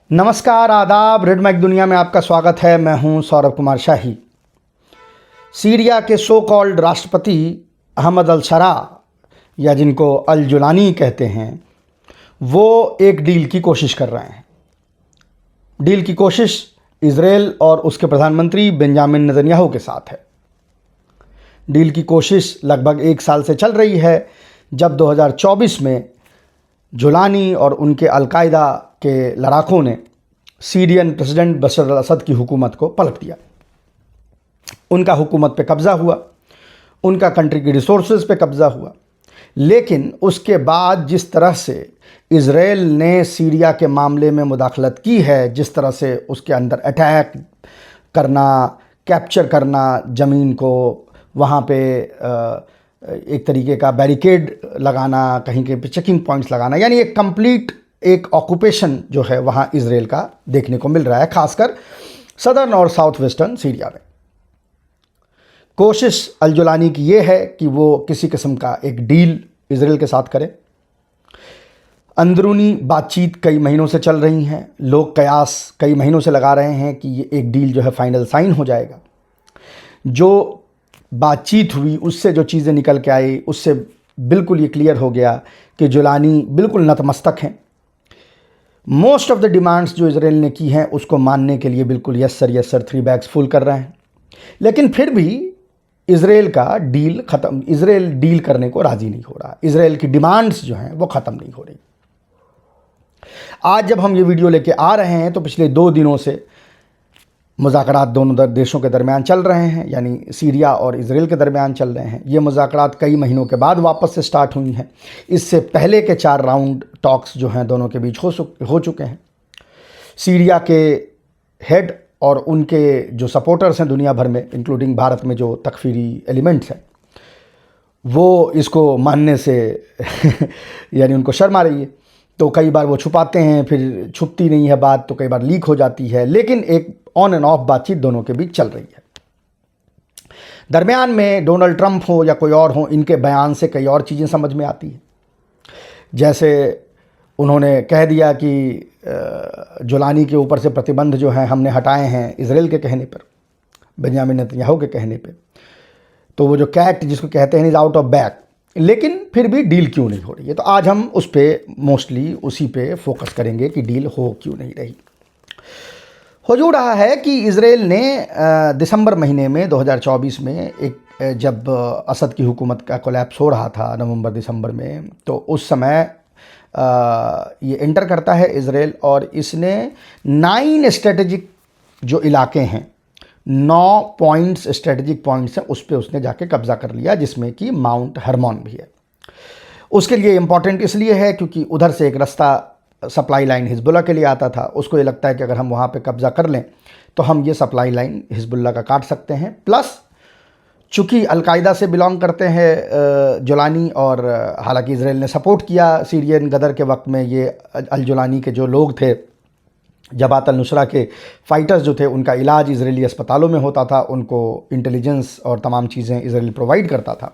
नमस्कार, आदाब। Red mic दुनिया में आपका स्वागत है। मैं हूं सौरभ कुमार शाही। सीरिया के सो कॉल्ड राष्ट्रपति अहमद अल शरा, या जिनको अल जुलानी कहते हैं, वो एक डील की कोशिश कर रहे हैं। डील की कोशिश इजराइल और उसके प्रधानमंत्री बेंजामिन नेतन्याहू के साथ है। डील की कोशिश लगभग एक साल से चल रही है, जब 2024 में जुलानी और उनके अलकायदा के लड़ाकों ने सीरियन प्रेसिडेंट बशर अल असद की हुकूमत को पलट दिया। उनका हुकूमत पे कब्ज़ा हुआ, उनका कंट्री की रिसोर्सेज पे कब्ज़ा हुआ। लेकिन उसके बाद जिस तरह से इजराइल ने सीरिया के मामले में मुदाखलत की है, जिस तरह से उसके अंदर अटैक करना, कैप्चर करना ज़मीन को, वहाँ पे एक तरीके का बैरिकेड लगाना, कहीं के पे चेकिंग पॉइंट्स लगाना, यानी एक कंप्लीट एक ऑक्यूपेशन जो है वहाँ इजराइल का देखने को मिल रहा है, खासकर सदर्न और साउथ वेस्टर्न सीरिया में। कोशिश अल जुलानी की ये है कि वो किसी किस्म का एक डील इजराइल के साथ करे। अंदरूनी बातचीत कई महीनों से चल रही हैं। लोग कयास कई महीनों से लगा रहे हैं कि ये एक डील जो है फाइनल साइन हो जाएगा। जो बातचीत हुई, उससे जो चीज़ें निकल के आई, उससे बिल्कुल ये क्लियर हो गया कि जुलानी बिल्कुल नतमस्तक हैं। मोस्ट ऑफ द डिमांड्स जो इजराइल ने की हैं उसको मानने के लिए बिल्कुल यस सर 3 बैग्स फुल कर रहे हैं। लेकिन फिर भी इजराइल का डील ख़त्म, इजराइल डील करने को राज़ी नहीं हो रहा। इजराइल की डिमांड्स जो हैं वो ख़त्म नहीं हो रही। आज जब हम ये वीडियो लेके आ रहे हैं तो पिछले 2 दिनों से मुज़ाकरात दोनों देशों के दरमियान चल रहे हैं, यानी सीरिया और इजराइल के दरमियान चल रहे हैं। ये मुज़ाकरात कई महीनों के बाद वापस से स्टार्ट हुई हैं। इससे पहले के 4 राउंड टॉक्स जो हैं दोनों के बीच हो चुके हैं। सीरिया के हेड और उनके जो सपोर्टर्स हैं दुनिया भर में, इंक्लूडिंग भारत में जो तकफीरी एलिमेंट्स हैं, वो इसको मानने से यानी उनको शर्म आ रही है। तो कई बार वो छुपाते हैं, फिर छुपती नहीं है बात, तो कई बार लीक हो जाती है। लेकिन एक ऑन एंड ऑफ बातचीत दोनों के बीच चल रही है। दरमियान में डोनाल्ड ट्रंप हो या कोई और हो, इनके बयान से कई और चीज़ें समझ में आती हैं। जैसे उन्होंने कह दिया कि जुलानी के ऊपर से प्रतिबंध जो हैं हमने हटाए हैं इजराइल के कहने पर, बेंजामिन नेतन्याहू के कहने पर। तो वो जो कैट जिसको कहते हैं इज़ आउट ऑफ बैक। लेकिन फिर भी डील क्यों नहीं हो रही है, तो आज हम उस पर मोस्टली उसी पे फोकस करेंगे कि डील हो क्यों नहीं रही। हो जो रहा है कि इजराइल ने दिसंबर महीने में 2024 में एक जब असद की हुकूमत का कोलैप्स हो रहा था नवंबर दिसंबर में, तो उस समय ये एंटर करता है इजराइल, और इसने 9 स्ट्रेटेजिक जो इलाके हैं, 9 पॉइंट्स, स्ट्रेटेजिक पॉइंट्स हैं, उस पर उसने जाके कब्ज़ा कर लिया, जिसमें कि माउंट हरमोन भी है। उसके लिए इम्पॉर्टेंट इसलिए है क्योंकि उधर से एक रास्ता सप्लाई लाइन हिजबुल्लाह के लिए आता था। उसको ये लगता है कि अगर हम वहाँ पे कब्ज़ा कर लें तो हम ये सप्लाई लाइन हिजबुल्लाह का काट सकते हैं। प्लस चूँकि अलकायदा से बिलोंग करते हैं जुलानी, और हालांकि इजराइल ने सपोर्ट किया सीरियन गदर के वक्त में। ये अल जुलानी के जो लोग थे, जबात अल नुसरा के फाइटर्स जो थे, उनका इलाज इजरायली अस्पतालों में होता था, उनको इंटेलिजेंस और तमाम चीज़ें इजराइल प्रोवाइड करता था।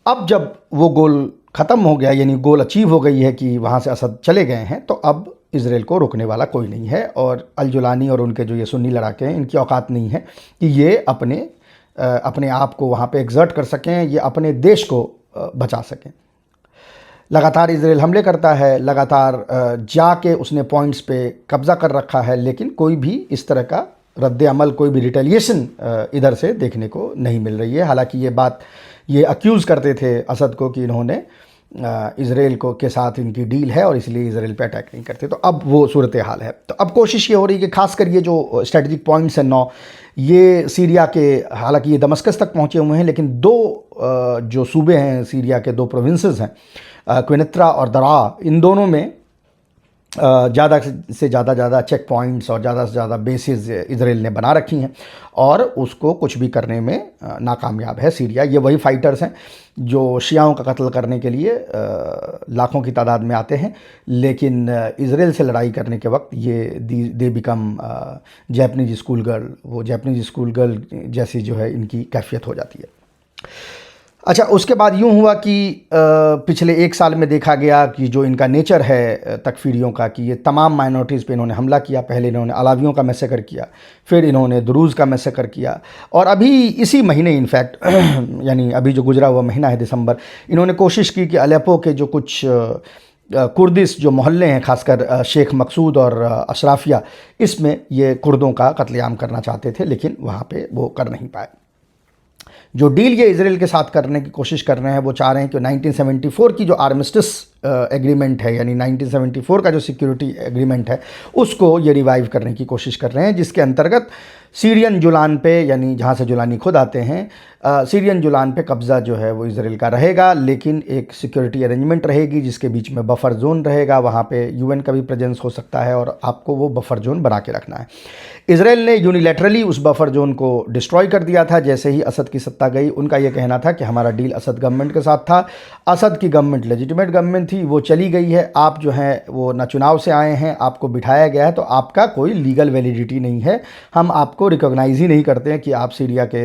अब जब वो गोल ख़त्म हो गया, यानी गोल अचीव हो गई है कि वहाँ से असद चले गए हैं, तो अब इजराइल को रोकने वाला कोई नहीं है। और अल जुलानी और उनके जो ये सुन्नी लड़ाके हैं, इनकी औकात नहीं है कि ये अपने आप को वहाँ पे एग्जर्ट कर सकें, ये अपने देश को बचा सकें। लगातार इजराइल हमले करता है, लगातार जाके उसने पॉइंट्स पे कब्ज़ा कर रखा है, लेकिन कोई भी इस तरह का रद्द अमल, कोई भी रिटेलिएशन इधर से देखने को नहीं मिल रही है। हालांकि ये अक्यूज़ करते थे असद को कि इन्होंने इजराइल को के साथ इनकी डील है और इसलिए इजराइल पे अटैक नहीं करते। तो अब वो सूरत हाल है। तो अब कोशिश ये हो रही है कि खासकर ये जो स्ट्रेटजिक पॉइंट्स हैं 9, ये सीरिया के, हालांकि ये दमस्कस तक पहुँचे हुए हैं, लेकिन 2 जो सूबे हैं सीरिया के, 2 प्रोविंसेस हैं, क्विनेत्रा और दरा, इन दोनों में ज़्यादा से ज़्यादा चेक पॉइंट्स और ज़्यादा से ज़्यादा बेसिस इजराइल ने बना रखी हैं, और उसको कुछ भी करने में नाकामयाब है सीरिया। ये वही फाइटर्स हैं जो शियाओं का कत्ल करने के लिए लाखों की तादाद में आते हैं, लेकिन इजराइल से लड़ाई करने के वक्त ये they become Japanese school girl, वो जैपनीज स्कूल गर्ल जैसी जो है इनकी कैफियत हो जाती है। अच्छा, उसके बाद यूँ हुआ कि पिछले एक साल में देखा गया कि जो इनका नेचर है तकफ़ीरियों का, कि ये तमाम माइनॉरिटीज़ पे इन्होंने हमला किया। पहले इन्होंने अलावियों का मैसेकर किया, फिर इन्होंने दुरूज़ का मैसेकर किया, और अभी इसी महीने इनफैक्ट यानी अभी जो गुजरा हुआ महीना है दिसंबर, इन्होंने कोशिश की कि अलेप्पो के जो कुछ कुर्दिश जो मोहल्ले हैं, खासकर शेख मकसूद और अशराफिया, इसमें ये कुर्दों का कत्लेआम करना चाहते थे, लेकिन वहाँ पे वो कर नहीं पाए। जो डील ये इजराइल के साथ करने की कोशिश कर रहे हैं, वो चाह रहे हैं कि 1974 की जो आर्मिस्टिस एग्रीमेंट है, यानी 1974 का जो सिक्योरिटी एग्रीमेंट है, उसको ये रिवाइव करने की कोशिश कर रहे हैं, जिसके अंतर्गत सीरियन जुलान पे, यानी जहाँ से जुलानी खुद आते हैं, सीरियन जुलान पे कब्ज़ा जो है वो इजराइल का रहेगा, लेकिन एक सिक्योरिटी अरेंजमेंट रहेगी जिसके बीच में बफर जोन रहेगा। वहाँ पे यूएन का भी प्रेजेंस हो सकता है और आपको वो बफर जोन बना के रखना है। इजराइल ने यूनिलैटरली उस बफर जोन को डिस्ट्रॉय कर दिया था जैसे ही असद की सत्ता गई। उनका ये कहना था कि हमारा डील असद गवर्नमेंट के साथ था, असद की गवर्नमेंट लेजिटिमेट गवर्नमेंट थी, वो चली गई है, आप जो हैं वो ना चुनाव से आए हैं, आपको बिठाया गया है, तो आपका कोई लीगल वैलिडिटी नहीं है, हम आपको रिकॉग्नाइज ही नहीं करते हैं कि आप सीरिया के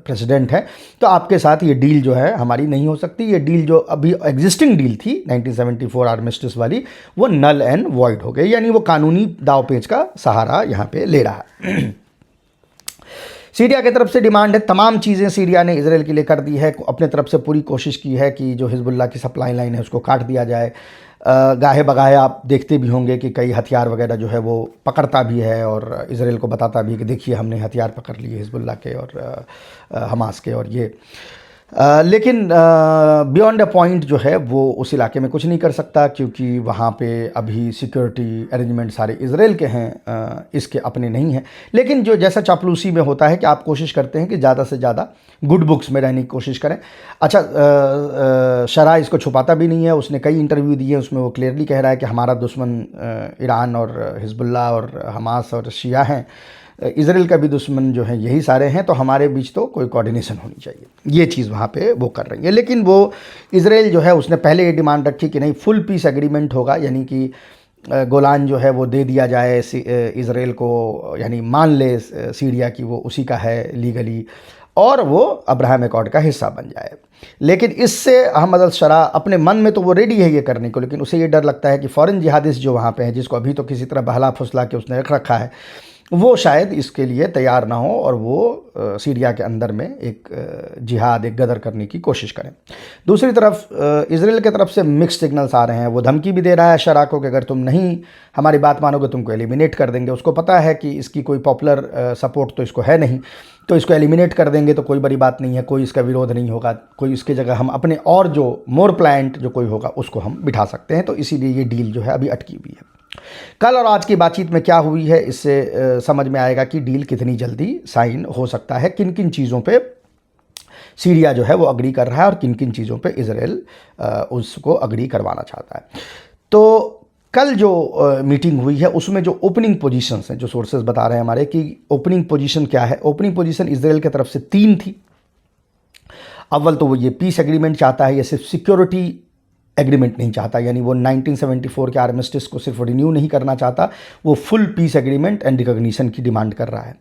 प्रेसिडेंट हैं, तो आपके साथ ये डील जो है हमारी नहीं हो सकती। ये डील जो अभी एग्जिस्टिंग डील थी 1974 आर्मिस्टिस वाली, वो नल एंड वॉइड हो गई, यानी वो कानूनी दावपेच का सहारा यहाँ पे ले रहा है। सीरिया की तरफ से डिमांड है, तमाम चीज़ें सीरिया ने इजराइल के लिए कर दी है, अपने तरफ से पूरी कोशिश की है कि जो हिजबुल्लाह की सप्लाई लाइन है उसको काट दिया जाए। गाहे बगाहे आप देखते भी होंगे कि कई हथियार वगैरह जो है वो पकड़ता भी है और इजराइल को बताता भी कि देखिए हमने हथियार पकड़ लिए हिजबुल्लाह के और हमास के, और ये लेकिन बियॉन्ड अ पॉइंट जो है वो उस इलाके में कुछ नहीं कर सकता, क्योंकि वहाँ पे अभी सिक्योरिटी अरेंजमेंट सारे इजराइल के हैं, इसके अपने नहीं हैं। लेकिन जो जैसा चापलूसी में होता है कि आप कोशिश करते हैं कि ज़्यादा से ज़्यादा गुड बुक्स में रहने की कोशिश करें। अच्छा, शरा इसको छुपाता भी नहीं है, उसने कई इंटरव्यू दिए, उसमें वो क्लियरली कह रहा है कि हमारा दुश्मन ईरान और हिजबुल्लाह और हमास और शिया हैं, इजराइल का भी दुश्मन जो है यही सारे हैं, तो हमारे बीच तो कोई कोऑर्डिनेशन होनी चाहिए। ये चीज़ वहाँ पे वो कर रही है। लेकिन वो इजराइल जो है उसने पहले ये डिमांड रखी कि नहीं, फुल पीस एग्रीमेंट होगा, यानी कि गोलान जो है वो दे दिया जाए इजराइल को, यानी मान ले सीरिया की वो उसी का है लीगली, और वो अब्राहम एकॉर्ड का हिस्सा बन जाए। लेकिन इससे अहमद अल शरा अपने मन में तो वो रेडी है ये करने को, लेकिन उसे ये डर लगता है कि फ़ॉरेन जिहादिस्ट जो वहाँ पे हैं, जिसको अभी तो किसी तरह बहला फुसला के उसने रख रखा है, वो शायद इसके लिए तैयार ना हो और वो सीरिया के अंदर में एक जिहाद, एक गदर करने की कोशिश करें। दूसरी तरफ इजराइल की तरफ से मिक्स सिग्नल्स आ रहे हैं। वो धमकी भी दे रहा है शरा को कि अगर तुम नहीं हमारी बात मानोगे तुमको एलिमिनेट कर देंगे। उसको पता है कि इसकी कोई पॉपुलर सपोर्ट तो इसको है नहीं, तो इसको एलिमिनेट कर देंगे तो कोई बड़ी बात नहीं है, कोई इसका विरोध नहीं होगा, कोई इसकी जगह हम अपने और जो मोर प्लान्ट जो कोई होगा उसको हम बिठा सकते हैं। तो इसीलिए ये डील जो है अभी अटकी हुई है। कल और आज की बातचीत में क्या हुई है, इससे समझ में आएगा कि डील कितनी जल्दी साइन हो सकता है, किन किन चीज़ों पे सीरिया जो है वो अग्री कर रहा है और किन किन चीज़ों पे इजराइल उसको अग्री करवाना चाहता है। तो कल जो मीटिंग हुई है उसमें जो ओपनिंग पोजीशंस हैं, जो सोर्सेज बता रहे हैं हमारे कि ओपनिंग पोजीशन क्या है। ओपनिंग पोजीशन इजराइल की तरफ से 3 थी। अव्वल तो वो ये पीस एग्रीमेंट चाहता है, ये सिर्फ सिक्योरिटी एग्रीमेंट नहीं चाहता, यानी वो 1974 के आर्मिस्टिस को सिर्फ रिन्यू नहीं करना चाहता, वो full piece agreement and recognition की डिमांड कर रहा है।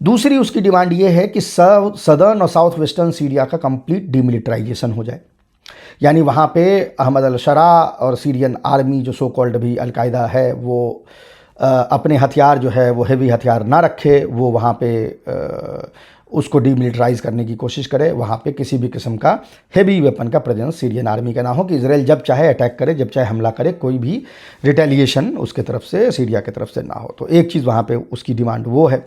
दूसरी उसकी डिमांड ये है कि सदर्न और साउथ वेस्टर्न सीरिया का कंप्लीट डिमिलिटराइजेशन हो जाए, यानी वहाँ पे अहमद अल शरा और सीरियन आर्मी जो सो कॉल्ड भी अलकायदा है वो अपने हथियार जो है वो हेवी हथियार ना रखे, वो वहाँ पे उसको डीमिलिटराइज करने की कोशिश करे, वहाँ पे किसी भी किस्म का हेवी वेपन का प्रेजेंस सीरियन आर्मी का ना हो, कि इजराइल जब चाहे अटैक करे, जब चाहे हमला करे, कोई भी रिटेलिएशन उसके तरफ से सीरिया की तरफ से ना हो। तो एक चीज़ वहाँ पे उसकी डिमांड वो है।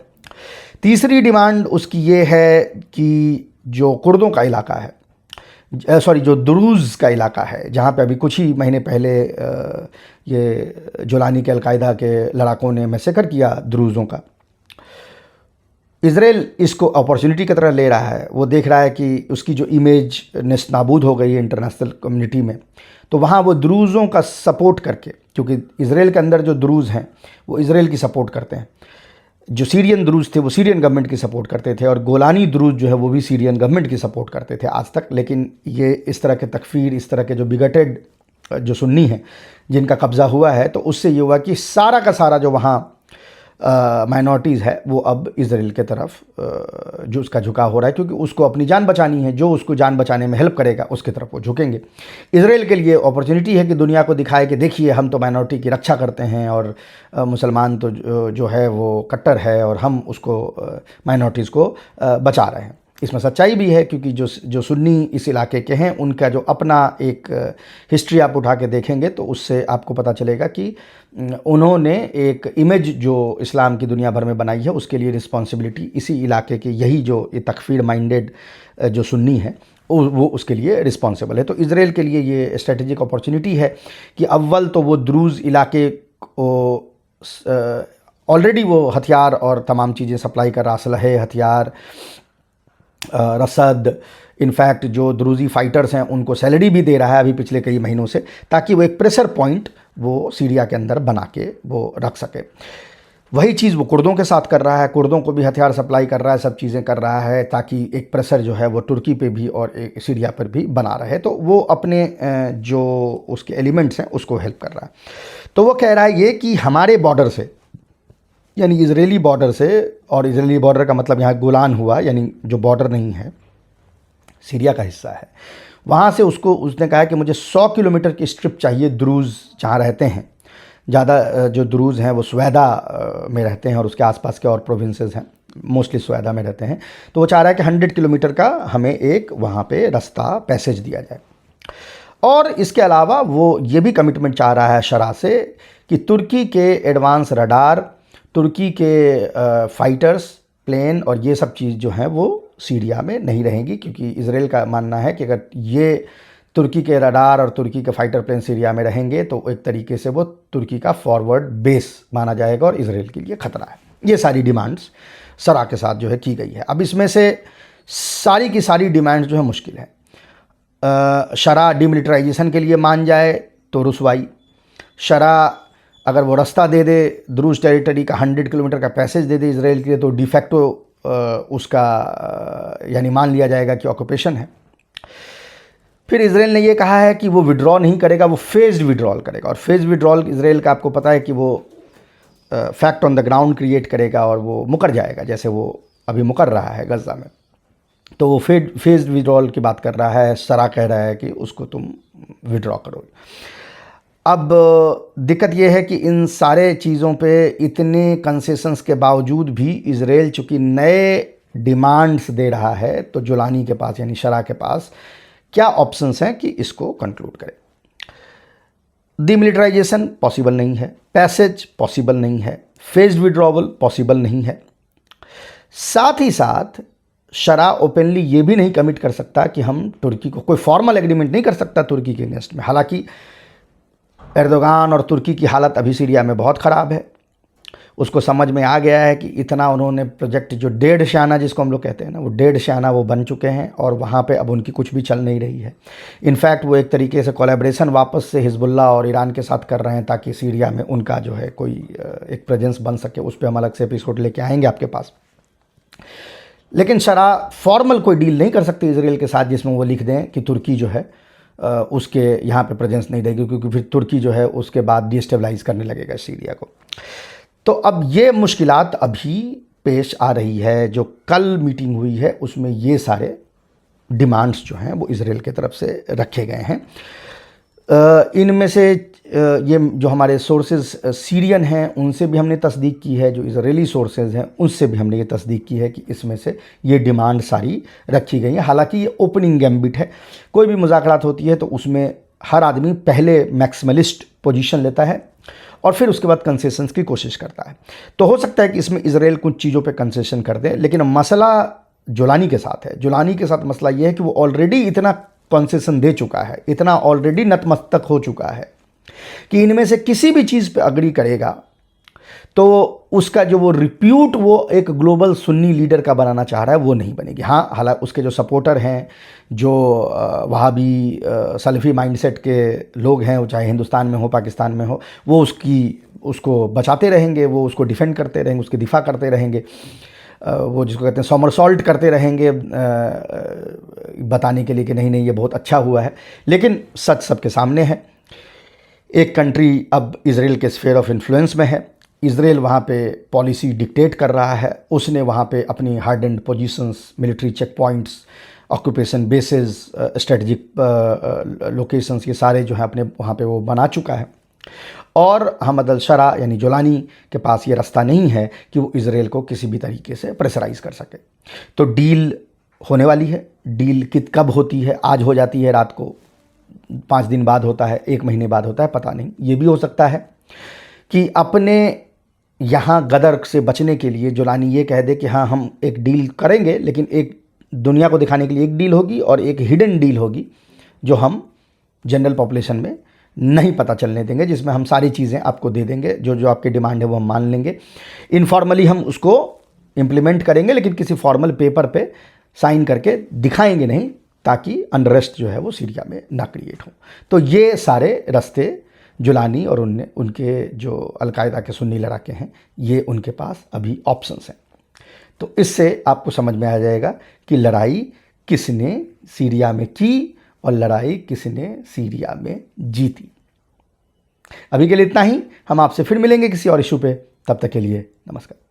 तीसरी डिमांड उसकी ये है कि जो कुर्दों का इलाका है, जो दुरूज़ का इलाका है, जहाँ पे अभी कुछ ही महीने पहले ये जुलानी के अलकायदा के लड़ाकों ने मैसेकर किया दुरूज़ों का, इजराइल इसको अपॉर्चुनिटी की तरह ले रहा है। वो देख रहा है कि उसकी जो इमेज नाबूद हो गई है इंटरनेशनल कम्युनिटी में, तो वहाँ वो दुरूज़ों का सपोर्ट करके, क्योंकि इजराइल के अंदर जो दुरूज़ हैं वो इजराइल की सपोर्ट करते हैं, जो सीरियन दुरूज़ थे वो सीरियन गवर्नमेंट की सपोर्ट करते थे, और गोलानी दुरूज़ जो है वो भी सीरियन गवर्नमेंट की सपोर्ट करते थे आज तक। लेकिन ये इस तरह के तकफ़ीर, इस तरह के जो बिगटेड जो सुन्नी हैं जिनका कब्ज़ा हुआ है, तो उससे ये हुआ कि सारा का सारा जो वहाँ माइनॉरिटीज़ है वो अब इजराइल के तरफ जो उसका झुकाव हो रहा है, क्योंकि उसको अपनी जान बचानी है। जो उसको जान बचाने में हेल्प करेगा उसकी तरफ वो झुकेंगे। इजराइल के लिए अपॉर्चुनिटी है कि दुनिया को दिखाए कि देखिए हम तो माइनॉरिटी की रक्षा करते हैं, और मुसलमान तो जो है वो कट्टर है, और हम उसको माइनॉरिटीज़ को बचा रहे हैं। इसमें सच्चाई भी है, क्योंकि जो सुन्नी इस इलाके के हैं उनका जो अपना एक हिस्ट्री आप उठा के देखेंगे तो उससे आपको पता चलेगा कि उन्होंने एक इमेज जो इस्लाम की दुनिया भर में बनाई है उसके लिए रिस्पॉन्सिबिलिटी इसी इलाके के यही जो ये तकफीर माइंडेड जो सुन्नी है वो उसके लिए रिस्पॉन्सिबल है। तो इजराइल के लिए ये स्ट्रेटेजिक अपॉर्चुनिटी है कि अव्वल तो वो द्रूज़ इलाके को ऑलरेडी वो हथियार और तमाम चीज़ें सप्लाई कर रहा, असलहे, हथियार, रसद, इनफैक्ट जो द्रूज़ी फाइटर्स हैं उनको सैलरी भी दे रहा है अभी पिछले कई महीनों से, ताकि वो एक प्रेशर पॉइंट वो सीरिया के अंदर बना के वो रख सके। वही चीज़ वो कुर्दों के साथ कर रहा है, कुर्दों को भी हथियार सप्लाई कर रहा है, सब चीज़ें कर रहा है, ताकि एक प्रेशर जो है वो तुर्की पे भी और एक सीरिया पर भी बना रहे। तो वो अपने जो उसके एलिमेंट्स हैं उसको हेल्प कर रहा है। तो वो कह रहा है ये कि हमारे बॉर्डर से, यानी इजरायली बॉर्डर से, और इजरायली बॉर्डर का मतलब यहाँ गोलान हुआ, यानी जो बॉर्डर नहीं है, सीरिया का हिस्सा है, वहाँ से उसने कहा कि मुझे 100 किलोमीटर की स्ट्रिप चाहिए द्रूज़ जहाँ रहते हैं। ज़्यादा जो द्रूज़ हैं वो स्वेदा में रहते हैं और उसके आसपास के और प्रोविंसेस हैं, मोस्टली स्वेदा में रहते हैं। तो वो चाह रहा है कि 100 किलोमीटर का हमें एक वहाँ पे रास्ता, पैसेज दिया जाए। और इसके अलावा वो ये भी कमिटमेंट चाह रहा है शरा से कि तुर्की के एडवांस रडार, तुर्की के फाइटर्स, प्लेन और ये सब चीज़ जो हैं वो सीरिया में नहीं रहेंगी, क्योंकि इजराइल का मानना है कि अगर ये तुर्की के रडार और तुर्की के फाइटर प्लेन सीरिया में रहेंगे तो एक तरीके से वो तुर्की का फॉरवर्ड बेस माना जाएगा और इजराइल के लिए ख़तरा है। ये सारी डिमांड्स शरा के साथ जो है की गई है। अब इसमें से सारी की सारी डिमांड्स जो है मुश्किल है। शरा डिमिलिटराइजेशन के लिए मान जाए तो रुसवाई, शरा अगर वो रास्ता दे दे द्रूज़ टेरिटरी का, 100 किलोमीटर का पैसेज दे दे इजराइल के लिए, तो डिफेक्टो उसका यानी मान लिया जाएगा कि ऑक्यूपेशन है। फिर इजराइल ने ये कहा है कि वो विड्रॉ नहीं करेगा, वो फेज्ड विड्रॉल करेगा। और फेज्ड विड्रॉल इजराइल का आपको पता है कि वो fact on the ground create करेगा और वो मुकर जाएगा, जैसे वो अभी मुकर रहा है गज़ा में। तो वो फेज्ड विड्रॉल की बात कर रहा है। शरा कह रहा है कि उसको तुम विड्रॉ करोगे। अब दिक्कत यह है कि इन सारे चीज़ों पे इतने कंसेशंस के बावजूद भी इजराइल चूँकि नए डिमांड्स दे रहा है, तो जुलानी के पास यानी शरा के पास क्या ऑप्शंस हैं कि इसको कंक्लूड करें। डिमिलिटराइजेशन पॉसिबल नहीं है, पैसेज पॉसिबल नहीं है, फेज्ड विड्रॉवल पॉसिबल नहीं है। साथ ही साथ शरा ओपनली ये भी नहीं कमिट कर सकता कि हम तुर्की को, कोई फॉर्मल एग्रीमेंट नहीं कर सकता तुर्की के अगेंस्ट में। हालांकि एर्दोगान और तुर्की की हालत अभी सीरिया में बहुत ख़राब है। उसको समझ में आ गया है कि इतना उन्होंने प्रोजेक्ट जो डेढ़ शाना जिसको हम लोग कहते हैं ना, वो डेढ़ शाना वो बन चुके हैं और वहाँ पे अब उनकी कुछ भी चल नहीं रही है। इनफैक्ट वो एक तरीके से कोलैबोरेशन वापस से हिजबुल्लाह और ईरान के साथ कर रहे हैं ताकि सीरिया में उनका जो है कोई एक प्रेजेंस बन सके। उस पर हम अलग से एपिसोड लेके आएंगे आपके पास। लेकिन शरा फॉर्मल कोई डील नहीं कर सकती इजराइल के साथ जिसमें वो लिख दें कि तुर्की जो है उसके यहाँ पे प्रेजेंस नहीं रहेगी, क्योंकि फिर तुर्की जो है उसके बाद डिस्टेबलाइज करने लगेगा सीरिया को। तो अब ये मुश्किलात अभी पेश आ रही है। जो कल मीटिंग हुई है उसमें ये सारे डिमांड्स जो हैं वो इजराइल की तरफ से रखे गए हैं। इनमें से ये जो हमारे सोर्सेज सीरियन हैं उनसे भी हमने तस्दीक की है, जो इजरायली सोर्सेज हैं उनसे भी हमने ये तस्दीक की है कि इसमें से ये डिमांड सारी रखी गई हैं। हालांकि ये ओपनिंग गैम्बिट है। कोई भी मुज़ाकरात होती है तो उसमें हर आदमी पहले मैक्सिमलिस्ट पोजीशन लेता है और फिर उसके बाद कंसेशंस की कोशिश करता है। तो हो सकता है कि इसमें इजराइल कुछ चीज़ों पे कंसेशन कर दे, लेकिन मसला जुलानी के साथ है। जुलानी के साथ मसला ये है कि वो ऑलरेडी इतना कंसेशन दे चुका है, इतना ऑलरेडी नतमस्तक हो चुका है कि इनमें से किसी भी चीज़ पे अग्री करेगा तो उसका जो वो रिप्यूट वो एक ग्लोबल सुन्नी लीडर का बनाना चाह रहा है वो नहीं बनेगी। हाँ, हालांकि उसके जो सपोर्टर हैं, जो वहाबी सलफ़ी माइंडसेट के लोग हैं, वो चाहे हिंदुस्तान में हो पाकिस्तान में हो, वो उसको बचाते रहेंगे, वो उसको डिफेंड करते रहेंगे, उसकी दिफा करते रहेंगे, वो जिसको कहते हैं समरसॉल्ट करते रहेंगे बताने के लिए कि नहीं नहीं ये बहुत अच्छा हुआ है। लेकिन सच सबके सामने है। एक कंट्री अब इजराइल के स्फीयर ऑफ इन्फ्लुएंस में है, इज़राइल वहाँ पे पॉलिसी डिक्टेट कर रहा है, उसने वहाँ पे अपनी hardened positions, military check points, occupation bases, strategic locations, ये सारे जो हैं अपने वहाँ पे वो बना चुका है। और अहमद अल-शरा यानी जोलानी के पास ये रास्ता नहीं है कि वो इज़राइल को किसी भी तरीके से प्रेशराइज़ कर सके। तो डील होने वाली है। डील कब होती है? आज हो जाती है रात को, 5 दिन बाद होता है, 1 महीने बाद होता है, पता नहीं। ये भी हो सकता है कि अपने यहाँ गदर से बचने के लिए जोलानी ये कह दे कि हाँ हम एक डील करेंगे, लेकिन एक दुनिया को दिखाने के लिए एक डील होगी और एक हिडन डील होगी जो हम जनरल पॉपुलेशन में नहीं पता चलने देंगे, जिसमें हम सारी चीज़ें आपको दे देंगे, जो जो आपकी डिमांड है वो हम मान लेंगे। इनफॉर्मली हम उसको इम्प्लीमेंट करेंगे, लेकिन किसी फॉर्मल पेपर पे साइन करके दिखाएंगे नहीं, ताकि अनरेस्ट जो है वो सीरिया में ना क्रिएट हो। तो ये सारे रास्ते जुलानी और उनके जो अलकायदा के सुन्नी लड़ाके हैं, ये उनके पास अभी ऑप्शंस हैं। तो इससे आपको समझ में आ जाएगा कि लड़ाई किसने सीरिया में की और लड़ाई किसने सीरिया में जीती। अभी के लिए इतना ही। हम आपसे फिर मिलेंगे किसी और इशू पे। तब तक के लिए नमस्कार।